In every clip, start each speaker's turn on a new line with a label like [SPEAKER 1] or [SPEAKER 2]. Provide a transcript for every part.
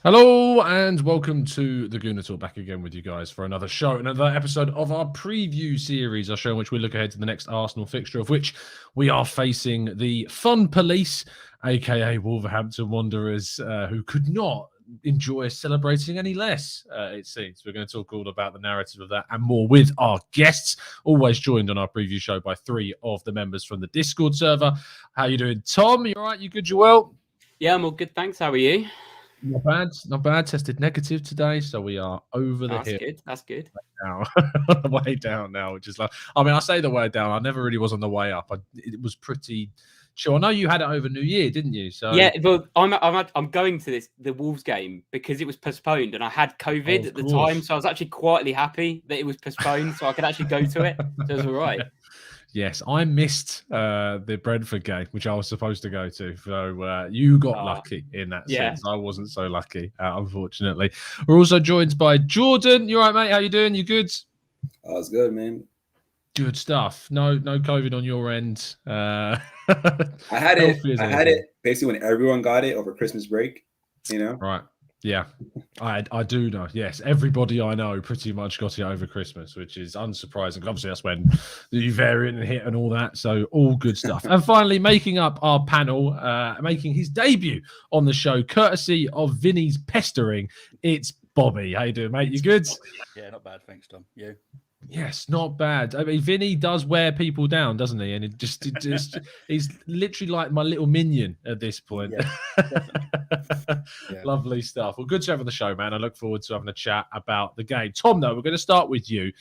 [SPEAKER 1] Hello and welcome to the Gooner Talk, back again with you guys for another show, another episode of our preview series, our show in which we look ahead to the next Arsenal fixture, of which we are facing the Fun Police, aka Wolverhampton Wanderers, who could not enjoy celebrating any less, it seems. We're going to talk all about the narrative of that and more with our guests, always joined on our preview show by three of the members from the Discord server. How you doing, Tom? You all right? You good? You well?
[SPEAKER 2] Yeah, I'm all good, thanks. How are you?
[SPEAKER 1] Not bad, not bad. Tested negative today, so we are over the hill.
[SPEAKER 2] That's good.
[SPEAKER 1] Now, on the way down now, which is like, I mean, I say the way down. I never really was on the way up. It was pretty chill. I know you had it over New Year, didn't you? So
[SPEAKER 2] yeah, well, I'm going to the Wolves game because it was postponed, and I had COVID at the time, so I was actually quietly happy that it was postponed, so I could actually go to it. So it was all right.
[SPEAKER 1] Yeah. Yes, I missed the Brentford game, which I was supposed to go to. So you got lucky in that sense. I wasn't so lucky, unfortunately. We're also joined by Jordan. You all right, mate? How you doing? You good?
[SPEAKER 3] I was good, man.
[SPEAKER 1] Good stuff. No COVID on your end.
[SPEAKER 3] I had it basically when everyone got it over Christmas break, you know?
[SPEAKER 1] Right. Yeah, I do know. Yes, everybody I know pretty much got it over Christmas, which is unsurprising. Obviously, that's when the variant hit and all that. So all good stuff. And finally, making up our panel, making his debut on the show, courtesy of Vinny's pestering, it's Bobby. How you doing, mate? You good?
[SPEAKER 4] Yeah, not bad. Thanks, Tom. You?
[SPEAKER 1] Yes, not bad. I mean, Vinny does wear people down, doesn't he? And it just he's literally like my little minion at this point. Yeah. Lovely stuff. Well, good to have on the show, man. I look forward to having a chat about the game. Tom, though, we're going to start with you.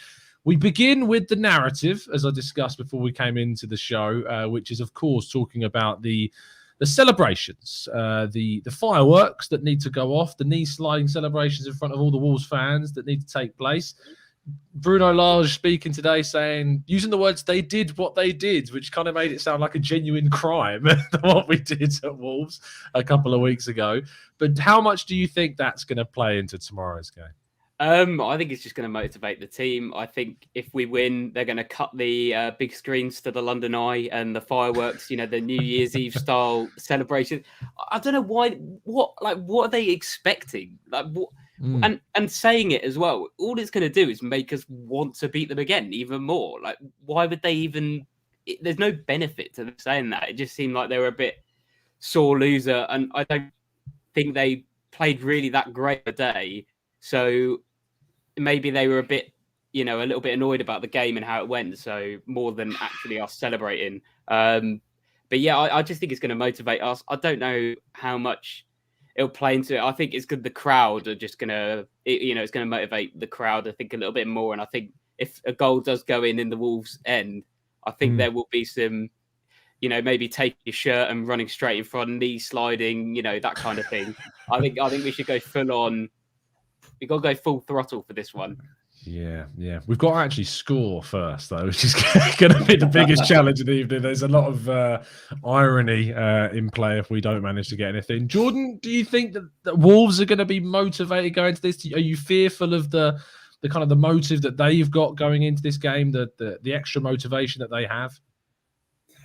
[SPEAKER 1] We begin with the narrative, as I discussed before we came into the show, which is, of course, talking about the celebrations, the fireworks that need to go off, the knee-sliding celebrations in front of all the Wolves fans that need to take place. Bruno Lage speaking today saying, using the words, they did what they did, which kind of made it sound like a genuine crime, what we did at Wolves a couple of weeks ago. But how much do you think that's going to play into tomorrow's game?
[SPEAKER 2] I think it's just going to motivate the team. I think if we win, they're going to cut the big screens to the London Eye and the fireworks, the New Year's Eve style celebration. I don't know why. What are they expecting? And saying it as well, all it's going to do is make us want to beat them again even more. Like, why would they even? There's no benefit to them saying that. It just seemed like they were a bit sore loser, and I don't think they played really that great a day. So maybe they were a bit, a little bit annoyed about the game and how it went. So more than actually us celebrating. But yeah, I just think it's going to motivate us. I don't know how much it'll play into it. I think it's good. The crowd are just going to, it's going to motivate the crowd, I think, a little bit more. And I think if a goal does go in the Wolves' end, I think there will be some, maybe taking your shirt and running straight in front, knee sliding, that kind of thing. I think we should go full on. We've got to go full throttle for this one.
[SPEAKER 1] Yeah. We've got to actually score first, though, which is going to be the biggest challenge of the evening. There's a lot of irony in play if we don't manage to get anything. Jordan, do you think that Wolves are going to be motivated going into this? Are you fearful of the kind of the motive that they've got going into this game, the extra motivation that they have?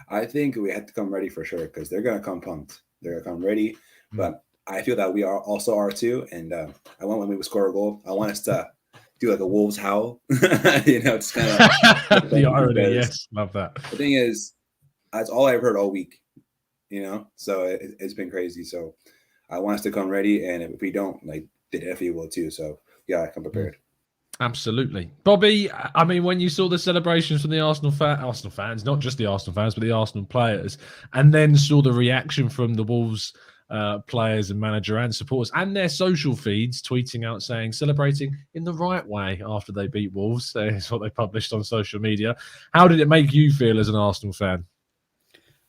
[SPEAKER 3] I think we have to come ready for sure because they're going to come pumped. They're going to come ready. But I feel that we are too. And I want when we score a goal, I want us to do like a Wolves howl, it's kind of
[SPEAKER 1] the irony. Yes, love that.
[SPEAKER 3] The thing is, that's all I've heard all week, so it's been crazy. So I want us to come ready, and if we don't, they definitely will too. So yeah, I come prepared.
[SPEAKER 1] Absolutely. Bobby, I mean, when you saw the celebrations from the Arsenal fans, not just the Arsenal fans, but the Arsenal players, and then saw the reaction from the Wolves players and manager and supporters and their social feeds tweeting out saying celebrating in the right way after they beat Wolves. That's what they published on social media. How did it make you feel as an Arsenal fan?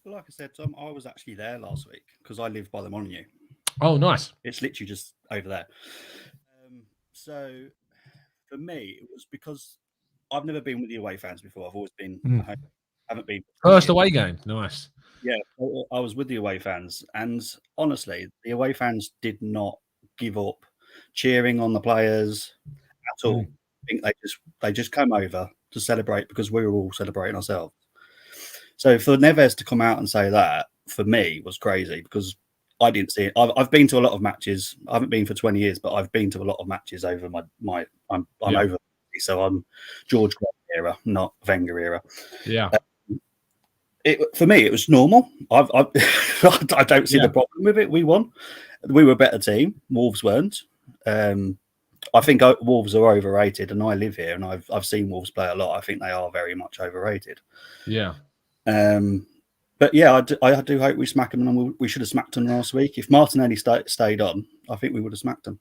[SPEAKER 4] Well, like I said, Tom, I was actually there last week because I live by the Molineux.
[SPEAKER 1] Oh, nice.
[SPEAKER 4] It's literally just over there. So for me, it was because I've never been with the away fans before. I've always been at home. I haven't been.
[SPEAKER 1] First away game. Nice.
[SPEAKER 4] Yeah, I was with the away fans, and honestly, the away fans did not give up cheering on the players at all. I think they just come over to celebrate because we were all celebrating ourselves. So for Neves to come out and say that, for me, was crazy because I didn't see it. I've been to a lot of matches. I haven't been for 20 years, but I've been to a lot of matches over I'm over, so I'm George Graham era, not Wenger era.
[SPEAKER 1] Yeah.
[SPEAKER 4] For me, it was normal. I don't see the problem with it. We won. We were a better team. Wolves weren't. I think Wolves are overrated, and I live here, and I've seen Wolves play a lot. I think they are very much overrated.
[SPEAKER 1] Yeah.
[SPEAKER 4] But yeah, I do hope we smack them, and we should have smacked them last week. If Martinelli stayed on, I think we would have smacked them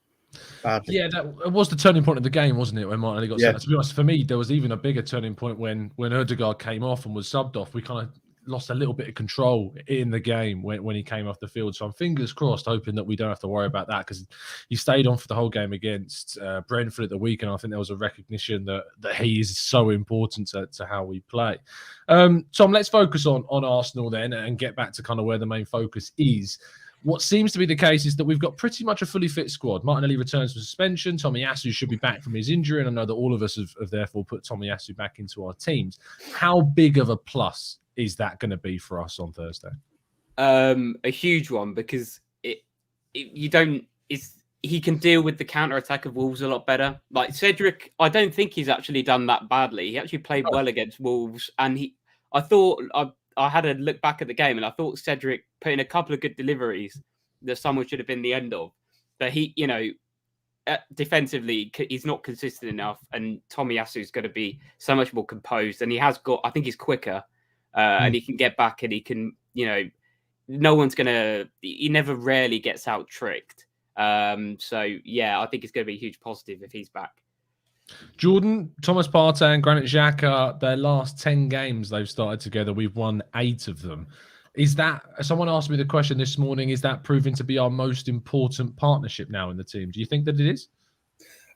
[SPEAKER 4] badly.
[SPEAKER 1] Yeah, that was the turning point of the game, wasn't it? When Martinelli got sent out. To be honest, for me, there was even a bigger turning point when Ødegaard came off and was subbed off. We kind of lost a little bit of control in the game when he came off the field. So I'm fingers crossed, hoping that we don't have to worry about that, because he stayed on for the whole game against Brentford at the weekend. I think there was a recognition that he is so important to how we play. Tom, let's focus on Arsenal then and get back to kind of where the main focus is. What seems to be the case is that we've got pretty much a fully fit squad. Martinelli returns from suspension. Tomiyasu should be back from his injury, and I know that all of us have therefore put Tomiyasu back into our teams. How big of a plus is that going to be for us on Thursday?
[SPEAKER 2] A huge one, because he can deal with the counter attack of Wolves a lot better. Like Cedric, I don't think he's actually done that badly. He actually played well against Wolves, and I thought I had a look back at the game, and I thought Cedric put in a couple of good deliveries that someone should have been the end of. But he, defensively, he's not consistent enough, and Tomiyasu is going to be so much more composed, and I think he's quicker, and he can get back, and he can, no one's going to, he never rarely gets out tricked. So yeah, I think it's going to be a huge positive if he's back.
[SPEAKER 1] Jordan, Thomas Partey and Granit Xhaka, their last 10 games they've started together, we've won 8 of them. Is that, someone asked me the question this morning, is that proving to be our most important partnership now in the team? Do you think that it is?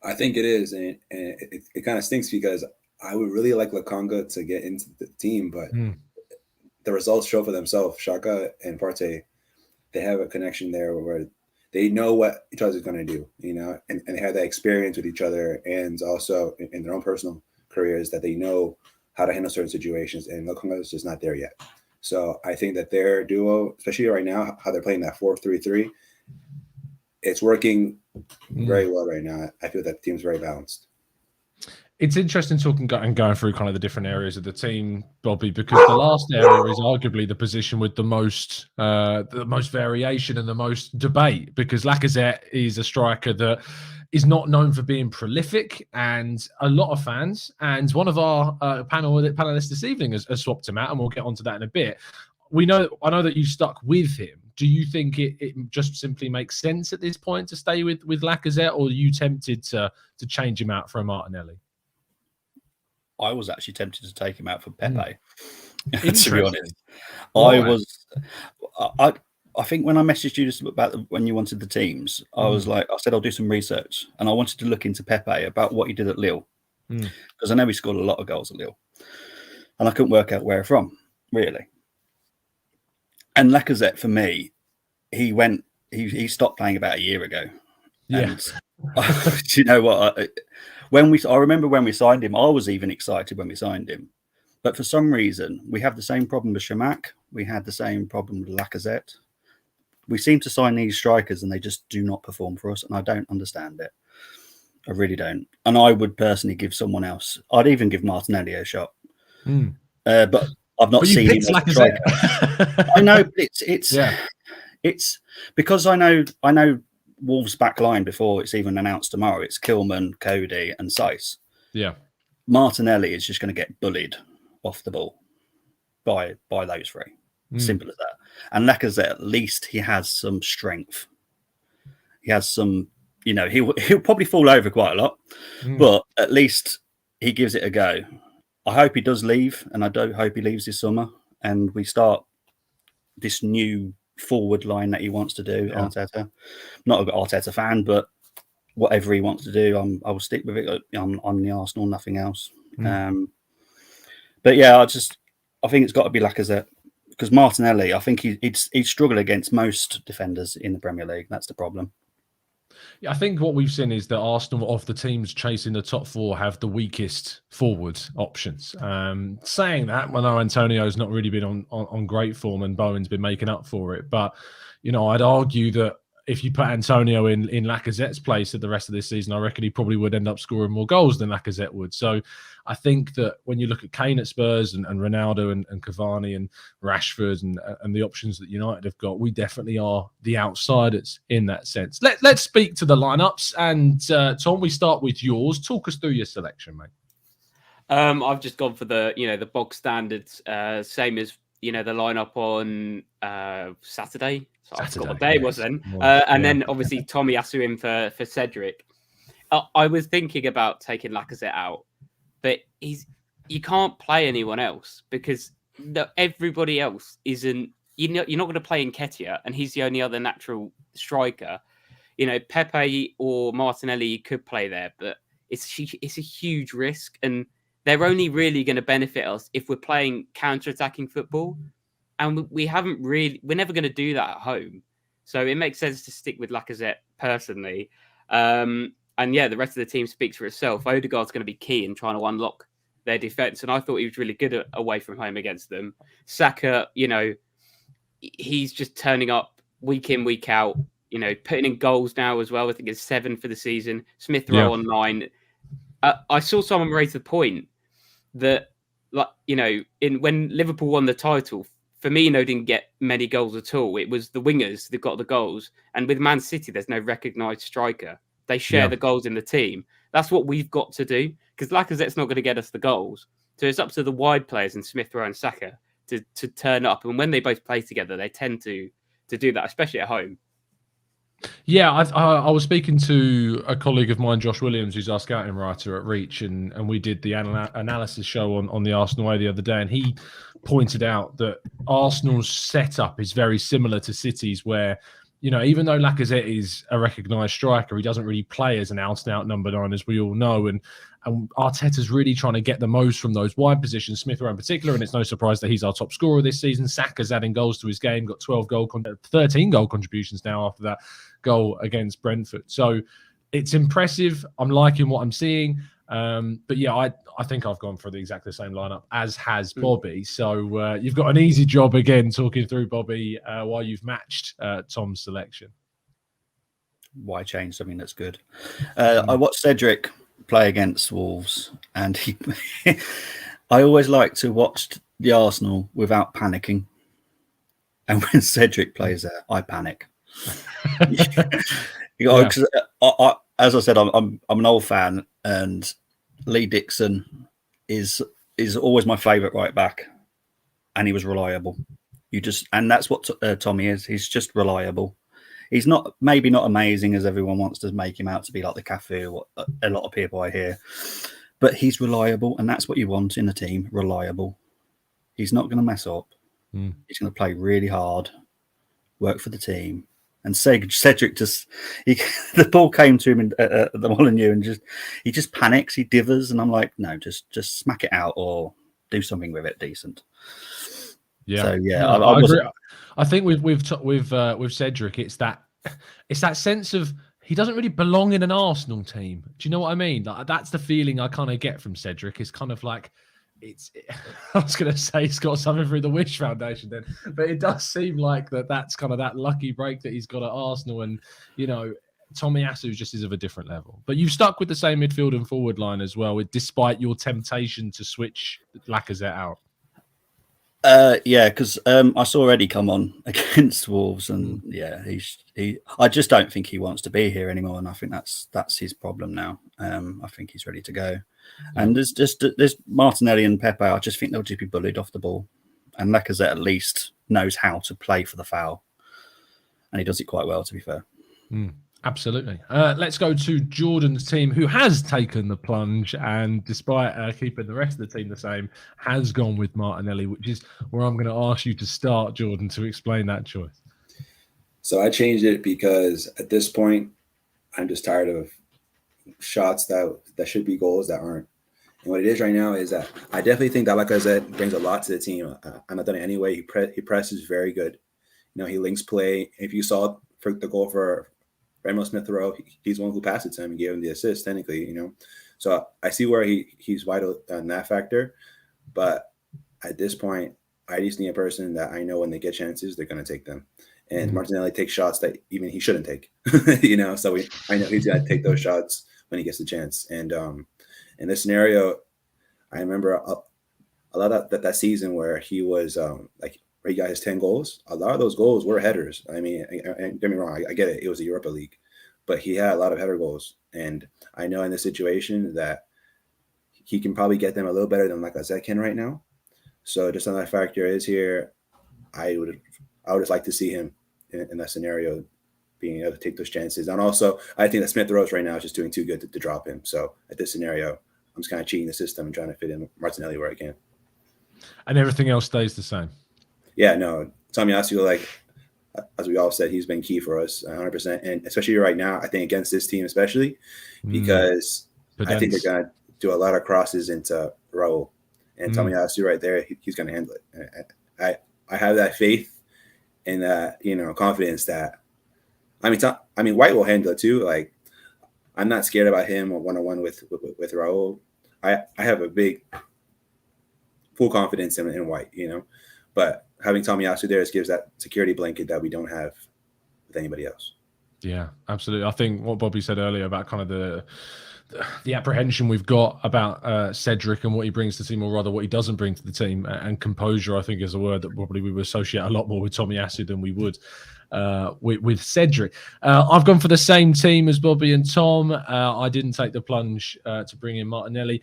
[SPEAKER 3] I think it is, and it kind of stinks because I would really like Lokonga to get into the team, but the results show for themselves. Xhaka and Partey, they have a connection there where they know what each other's going to do, and they have that experience with each other, and also in their own personal careers that they know how to handle certain situations, and Lokonga is just not there yet. So I think that their duo, especially right now, how they're playing that 4-3-3, it's working very well right now. I feel that the team's very balanced.
[SPEAKER 1] It's interesting talking and going through kind of the different areas of the team, Bobby, because the last area is arguably the position with the most variation and the most debate, because Lacazette is a striker that is not known for being prolific, and a lot of fans, and one of our panelists this evening has swapped him out, and we'll get onto that in a bit. I know that you stuck with him. Do you think it just simply makes sense at this point to stay with Lacazette, or are you tempted to change him out for a Martinelli?
[SPEAKER 4] I was actually tempted to take him out for Pepe.
[SPEAKER 1] To
[SPEAKER 4] be honest, I think when I messaged you just about when you wanted the teams, I said I'll do some research, and I wanted to look into Pepe about what he did at Lille, because I know he scored a lot of goals at Lille, and I couldn't work out where from really. And Lacazette, for me, he stopped playing about a year ago.
[SPEAKER 1] Yeah.
[SPEAKER 4] And do you know what? I remember when we signed him, I was even excited when we signed him. But for some reason, we have the same problem with Chamakh. We had the same problem with Lacazette. We seem to sign these strikers and they just do not perform for us. And I don't understand it. I really don't. And I would personally give someone else. I'd even give Martinelli a shot. But I've not seen him as a striker. I know, but it's because I know Wolves' back line before it's even announced tomorrow. It's Kilman, Cody, and Seiss. Yeah. Martinelli is just going to get bullied off the ball by those three. Simple as that. And Lacazette, at least he has some strength. He has some, he'll probably fall over quite a lot, but at least he gives it a go. I hope he does leave, and I do hope he leaves this summer, and we start this new forward line that he wants to do. Arteta, not an Arteta fan, but whatever he wants to do, I will stick with it. On the Arsenal, nothing else. But yeah, I think it's got to be Lacazette, because Martinelli, I think he'd struggle against most defenders in the Premier League. That's the problem.
[SPEAKER 1] Yeah, I think what we've seen is that Arsenal, of the teams chasing the top four, have the weakest forward options. Saying that, I know Antonio's not really been on great form and Bowen's been making up for it. But, I'd argue that if you put Antonio in Lacazette's place at the rest of this season, I reckon he probably would end up scoring more goals than Lacazette would. So I think that when you look at Kane at Spurs and Ronaldo and Cavani and Rashford and the options that United have got, we definitely are the outsiders in that sense. Let's speak to the lineups. And Tom, we start with yours. Talk us through your selection, mate.
[SPEAKER 2] I've just gone for the bog standards, same as the lineup on Saturday. So I forgot what day it was then. And then obviously Tomiyasu in for Cedric. I was thinking about taking Lacazette out, but you can't play anyone else because everybody else isn't. You're not going to play Nketiah, and he's the only other natural striker. Pepe or Martinelli could play there, but it's a huge risk, and they're only really going to benefit us if we're playing counter-attacking football. And we're never going to do that at home. So it makes sense to stick with Lacazette personally. And the rest of the team speaks for itself. Odegaard's going to be key in trying to unlock their defense. And I thought he was really good away from home against them. Saka, he's just turning up week in, week out, putting in goals now as well. I think it's 7 for the season. Smith Rowe on 9. I saw someone raise the point that, when Liverpool won the title, Firmino didn't get many goals at all. It was the wingers that got the goals. And with Man City, there's no recognised striker. They share the goals in the team. That's what we've got to do because Lacazette's not going to get us the goals. So it's up to the wide players in Smith Rowe and Saka to turn up. And when they both play together, they tend to do that, especially at home.
[SPEAKER 1] Yeah, I was speaking to a colleague of mine, Josh Williams, who's our scouting writer at Reach, and we did the analysis show on the Arsenal way the other day, and he pointed out that Arsenal's setup is very similar to City's, where, even though Lacazette is a recognised striker, he doesn't really play as an out-and-out number 9, as we all know, and Arteta's really trying to get the most from those wide positions, Smith Rowe in particular, and it's no surprise that he's our top scorer this season. Saka's adding goals to his game, got 13 goal contributions now after that goal against Brentford. So it's impressive. I'm liking what I'm seeing. But yeah, I think I've gone for exactly the same lineup, as has Bobby. So you've got an easy job again talking through Bobby while you've matched Tom's selection.
[SPEAKER 4] Why change something that's good? I watched Cedric play against Wolves, and I always like to watch the Arsenal without panicking. And when Cedric plays there, I panic. As I said, I'm an old fan, and Lee Dixon is always my favourite right back, and he was reliable. And that's what Tommy is. He's just reliable. He's maybe not amazing as everyone wants to make him out to be, like the Cafu, what a lot of people I hear, but he's reliable, and that's what you want in a team. Reliable. He's not going to mess up. He's going to play really hard, work for the team. And Cedric the ball came to him at the Molineux, and he just panics, he divers, and I'm like, no, just smack it out or do something with it decent.
[SPEAKER 1] Yeah,
[SPEAKER 4] so yeah,
[SPEAKER 1] no, I agree. I think with Cedric, it's that sense of he doesn't really belong in an Arsenal team. Do you know what I mean? Like, that's the feeling I kind of get from Cedric. It's kind of like I was going to say he's got something through the Wish Foundation then, but it does seem like that's kind of that lucky break that he's got at Arsenal, and Tomiyasu just is of a different level. But you've stuck with the same midfield and forward line as well, despite your temptation to switch Lacazette out.
[SPEAKER 4] Yeah, because I saw Eddie come on against Wolves, and yeah, I just don't think he wants to be here anymore, and I think that's his problem now. I think he's ready to go. And there's Martinelli and Pepe. I just think they'll just be bullied off the ball, and Lacazette at least knows how to play for the foul, and he does it quite well, to be fair.
[SPEAKER 1] Absolutely. Let's go to Jordan's team, who has taken the plunge, and despite keeping the rest of the team the same, has gone with Martinelli, which is where I'm going to ask you to start, Jordan, to explain that choice.
[SPEAKER 3] So I changed it because at this point, I'm just tired of shots that should be goals that aren't. And what it is right now is that I definitely think that Lacazette brings a lot to the team. I'm not done it anyway. He presses very good. He links play. If you saw for the goal for Remo Smith-Rowe, he's the one who passed it to him and gave him the assist, technically, you know. So I see where he's vital in that factor. But at this point, I just need a person that I know when they get chances, they're going to take them. And Martinelli takes shots that even he shouldn't take, you know. So I know he's going to take those shots when he gets the chance. And in this scenario, I remember a lot of that season where he was like, where he got his 10 goals. A lot of those goals were headers. I mean, and get me wrong, I get it. It was the Europa League, but he had a lot of header goals. And I know in this situation that he can probably get them a little better than Lacazette can right now. So just another factor is here. I would just like to see him in that scenario, being able to take those chances. And also, I think that Smith-Rowe right now is just doing too good to drop him. So at this scenario, I'm just kind of cheating the system and trying to fit in Martinelli where I can.
[SPEAKER 1] And everything else stays the same.
[SPEAKER 3] Yeah, no, Tomiyasu, like as we all said, he's been key for us 100%. And especially right now, I think against this team, especially because I think they're going to do a lot of crosses into Raul. And Tomiyasu right there, he's going to handle it. I have that faith and that, you know, confidence that, I mean, White will handle it too. Like, I'm not scared about him one-on-one with Raul. I have a big, full confidence in White, you know, but having Tomiyasu there gives that security blanket that we don't have with anybody else.
[SPEAKER 1] Yeah, absolutely. I think what Bobby said earlier about kind of the apprehension we've got about Cedric and what he brings to the team, or rather what he doesn't bring to the team, and composure, I think, is a word that probably we would associate a lot more with Tomiyasu than we would with Cedric. I've gone for the same team as Bobby and Tom. I didn't take the plunge to bring in Martinelli.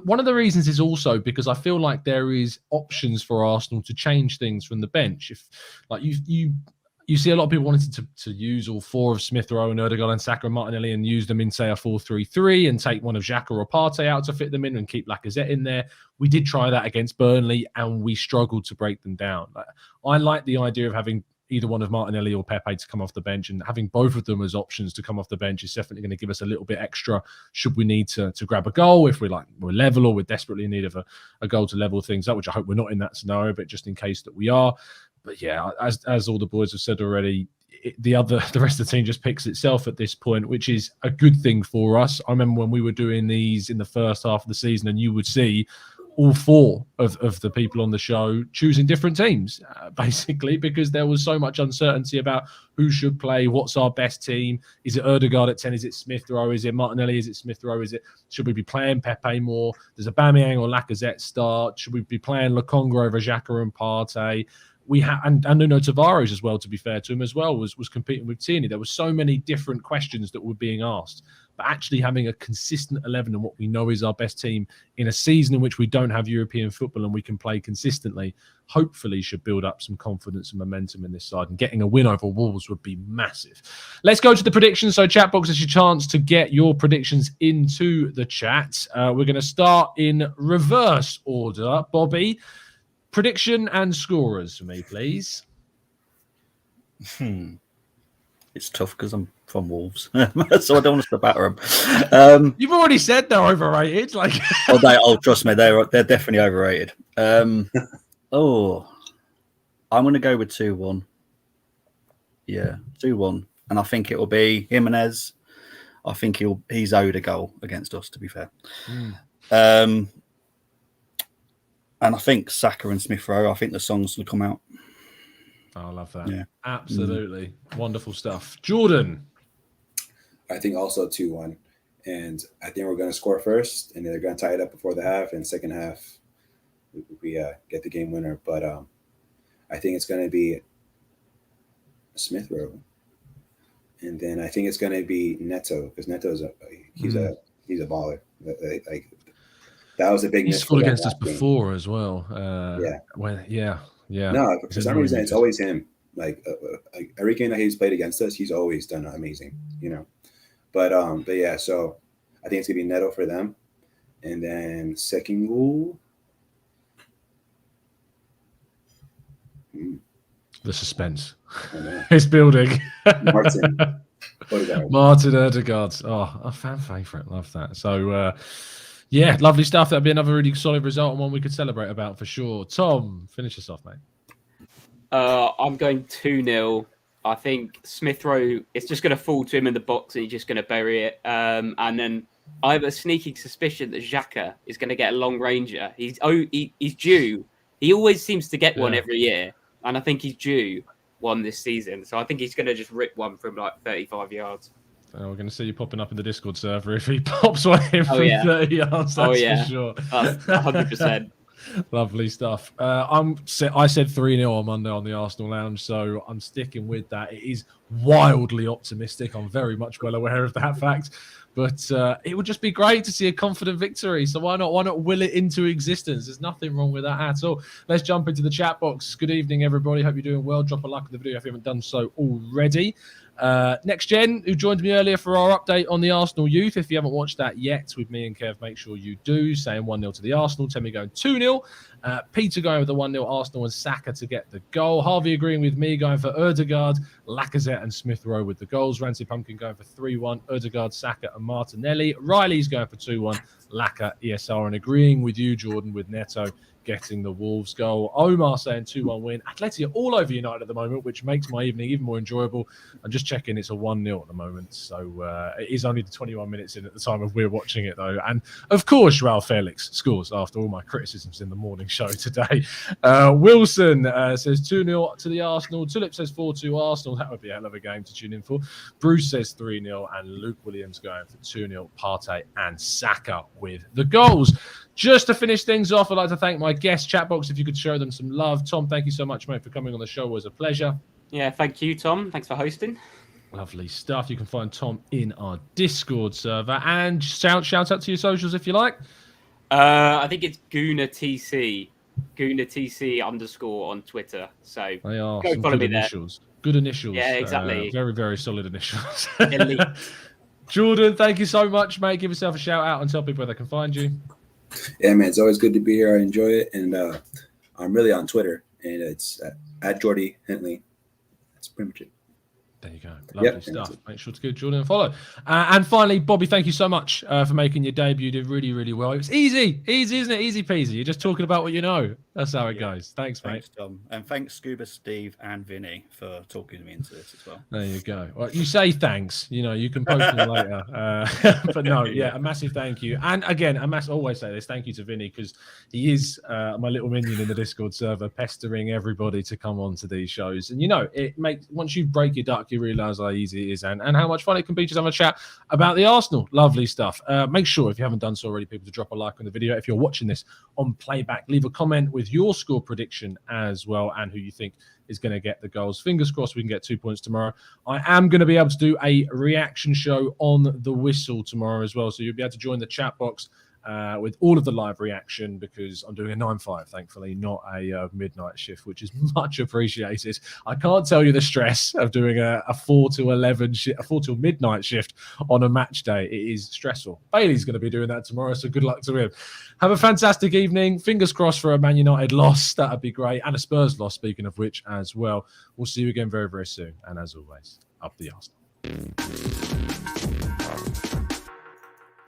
[SPEAKER 1] One of the reasons is also because I feel like there is options for Arsenal to change things from the bench. If like you see a lot of people wanting to use all four of Smith-Rowe and Ødegaard and Saka and Martinelli and use them in, say, a 4-3-3 and take one of Xhaka or Partey out to fit them in and keep Lacazette in there. We did try that against Burnley and we struggled to break them down. I like the idea of having either one of Martinelli or Pepe to come off the bench, and having both of them as options to come off the bench is definitely going to give us a little bit extra should we need to grab a goal, if we're level or we're desperately in need of a goal to level things up, which I hope we're not in that scenario, but just in case that we are. But yeah, as all the boys have said already, the rest of the team just picks itself at this point, which is a good thing for us. I remember when we were doing these in the first half of the season, and you would see all four of the people on the show choosing different teams, basically, because there was so much uncertainty about who should play, what's our best team. Is it Ødegaard at 10? Is it Smith-Rowe? Is it Martinelli? Is it Smith-Rowe? Should we be playing Pepe more? Does Aubameyang or Lacazette start? Should we be playing Lokonga over Xhaka and Partey? We had and Nuno Tavares as well, to be fair to him as well, was competing with Tierney. There were so many different questions that were being asked. But actually having a consistent 11 and what we know is our best team in a season in which we don't have European football and we can play consistently, hopefully should build up some confidence and momentum in this side. And getting a win over Wolves would be massive. Let's go to the predictions. So chat box is your chance to get your predictions into the chat. We're going to start in reverse order. Bobby, prediction and scorers for me, please.
[SPEAKER 4] It's tough because I'm from Wolves, so I don't want to batter them.
[SPEAKER 1] You've already said they're overrated.
[SPEAKER 4] Trust me, they're definitely overrated. I'm going to go with 2-1. Yeah, 2-1, and I think it will be Jimenez. I think he's owed a goal against us, to be fair. And I think Saka and Smith-Rowe, I think the songs will come out.
[SPEAKER 1] I love that. Yeah. Absolutely. Wonderful stuff. Jordan.
[SPEAKER 3] I think also 2-1. And I think we're going to score first, and then they're going to tie it up before the half. And second half, we get the game winner. But I think it's going to be Smith-Rowe. And then I think it's going to be Neto, because Neto's he's a baller. Like that was a big.
[SPEAKER 1] He scored against us before as well.
[SPEAKER 3] Yeah. No, for some reason it's always him. Like every game that he's played against us, he's always done amazing. You know, but yeah. So I think it's gonna be Neto for them, and then second goal.
[SPEAKER 1] The suspense. It's building.
[SPEAKER 3] Martin
[SPEAKER 1] Ødegaard. Oh, a fan favourite. Love that. So, yeah, lovely stuff. That'd be another really solid result and one we could celebrate about for sure. Tom, finish us off, mate.
[SPEAKER 2] I'm going 2-0 I think Smith Rowe, it's just going to fall to him in the box and he's just going to bury it. And then I have a sneaking suspicion that Xhaka is going to get a long ranger. He's due. He always seems to get one every year. And I think he's due one this season. So I think he's going to just rip one from like 35 yards.
[SPEAKER 1] We're going to see you popping up in the Discord server if he pops one in from 30 yards. That's for sure.
[SPEAKER 2] 100%.
[SPEAKER 1] Lovely stuff. I said 3-0 on Monday on the Arsenal Lounge, so I'm sticking with that. It is wildly optimistic. I'm very much well aware of that fact. But it would just be great to see a confident victory. So why not will it into existence? There's nothing wrong with that at all. Let's jump into the chat box. Good evening, everybody. Hope you're doing well. Drop a like on the video if you haven't done so already. Next Gen, who joined me earlier for our update on the Arsenal youth. If you haven't watched that yet with me and Kev, make sure you do. Saying 1-0 to the Arsenal. Temi going 2-0. Peter going with the 1-0 Arsenal and Saka to get the goal. Harvey agreeing with me, going for Ødegaard, Lacazette and Smith Rowe with the goals. Rancy Pumpkin going for 3-1. Ødegaard, Saka and Martinelli. Riley's going for 2-1. Laka, ESR, and agreeing with you, Jordan, with Neto getting the Wolves goal. Omar saying 2-1 win. Atleti are all over United at the moment, which makes my evening even more enjoyable. I'm just checking it's a 1-0 at the moment. So it is only the 21 minutes in at the time of we're watching it, though. And, of course, Joao Felix scores after all my criticisms in the morning show today. Wilson says 2-0 to the Arsenal. Tulip says 4-2 Arsenal. That would be a hell of a game to tune in for. Bruce says 3-0. And Luke Williams going for 2-0. Partey and Saka with the goals. Just to finish things off, I'd like to thank my guest chat box. If you could show them some love. Tom, thank you so much, mate, for coming on the show. It was a pleasure.
[SPEAKER 2] Yeah, thank you, Tom. Thanks for hosting.
[SPEAKER 1] Lovely stuff. You can find Tom in our Discord server. And shout out to your socials if you like.
[SPEAKER 2] I think it's Gooner TC. Gooner TC _ on Twitter. So
[SPEAKER 1] they are
[SPEAKER 2] go
[SPEAKER 1] some
[SPEAKER 2] follow
[SPEAKER 1] good
[SPEAKER 2] me
[SPEAKER 1] initials. There. Good initials.
[SPEAKER 2] Yeah, exactly.
[SPEAKER 1] Very, very solid initials.
[SPEAKER 2] Elite.
[SPEAKER 1] Jordan, thank you so much, mate. Give yourself a shout out and tell people where they can find you.
[SPEAKER 3] Yeah, man, it's always good to be here. I enjoy it, and I'm really on Twitter, and it's at Jordy Hentley. That's pretty much it.
[SPEAKER 1] There you go. Lovely stuff. Make sure to give Jordan a follow. And finally, Bobby, thank you so much for making your debut. You did really, really well. It was easy, isn't it? Easy peasy. You're just talking about what you know. That's how it goes. Thanks, mate.
[SPEAKER 4] Thanks, Tom. And thanks, Scuba, Steve, and Vinny for talking me into this as well.
[SPEAKER 1] There you go. Well, you say thanks. You know, you can post them later. But no, a massive thank you. And again, always say this. Thank you to Vinny because he is my little minion in the Discord server, pestering everybody to come on to these shows. And you know, it makes once you break your duck, you realise how easy it is and how much fun it can be just having a chat about the Arsenal. Lovely stuff. Make sure, if you haven't done so already, people to drop a like on the video. If you're watching this on playback, leave a comment with your score prediction as well and who you think is going to get the goals. Fingers crossed we can get 2 points tomorrow. I am going to be able to do a reaction show on the whistle tomorrow as well, so you'll be able to join the chat box with all of the live reaction because I'm doing a 9-5, thankfully, not a midnight shift, which is much appreciated. I can't tell you the stress of doing a 4 to 11 a 4 till midnight shift on a match day. It is stressful. Bailey's going to be doing that tomorrow, so good luck to him. Have a fantastic evening. Fingers crossed for a Man United loss. That would be great. And a Spurs loss, speaking of which, as well. We'll see you again very, very soon. And as always, up the Arsenal.